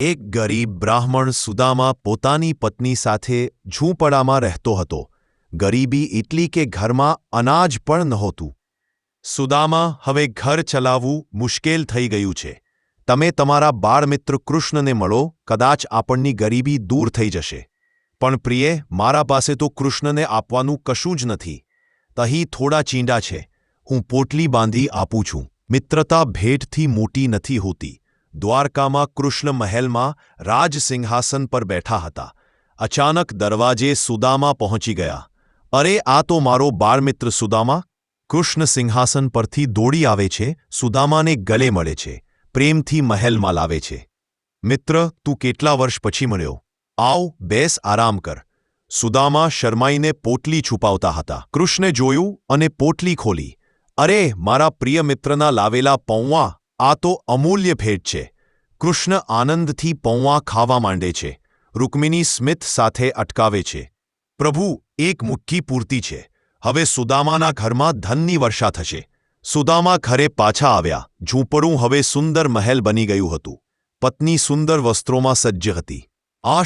એક ગરીબ બ્રાહ્મણ સુદામા પોતાની પત્ની સાથે ઝૂંપડામાં રહેતો હતો. ગરીબી એટલી કે ઘરમાં અનાજ પણ નહોતું. સુદામા, હવે ઘર ચલાવવું મુશ્કેલ થઈ ગયું છે. તમે તમારા બાળમિત્ર કૃષ્ણને મળો, કદાચ આપણની ગરીબી દૂર થઈ જશે. પણ પ્રિય, મારા પાસે તો કૃષ્ણને આપવાનું કશું જ નથી. અહીં થોડા ચીંડા છે, હું પોટલી બાંધી આપું છું. મિત્રતા ભેટથી મોટી નથી હોતી. દ્વારકામાં કૃષ્ણ મહેલમાં રાજસિંહાસન પર બેઠા હતા. અચાનક દરવાજે સુદામા પહોંચી ગયા. અરે, આ તો મારો બાળમિત્ર સુદામા! કૃષ્ણ સિંહાસન પરથી દોડી આવે છે, સુદામાને ગલે મળે છે, પ્રેમથી મહેલમાં લાવે છે. મિત્ર, તું કેટલા વર્ષ પછી મળ્યો? આવ, બેસ, આરામ કર. સુદામા શરમાઈને પોટલી છુપાવતા હતા. કૃષ્ણે જોયું અને પોટલી ખોલી. અરે, મારા પ્રિય મિત્રના લાવેલા પૌવા! આ તો અમૂલ્ય ભેટ છે. કૃષ્ણ આનંદથી પૌવા ખાવા માંડે છે. રૂકમિની સ્મિત સાથે અટકાવે છે. પ્રભુ, એક મુઠ્ઠી પૂરતી છે. હવે સુદામાના ઘરમાં ધનની વર્ષા થશે. સુદામા ઘરે પાછા આવ્યા. ઝૂંપડું હવે સુંદર મહેલ બની ગયું હતું. પત્ની સુંદર વસ્ત્રોમાં સજ્જ હતી. આ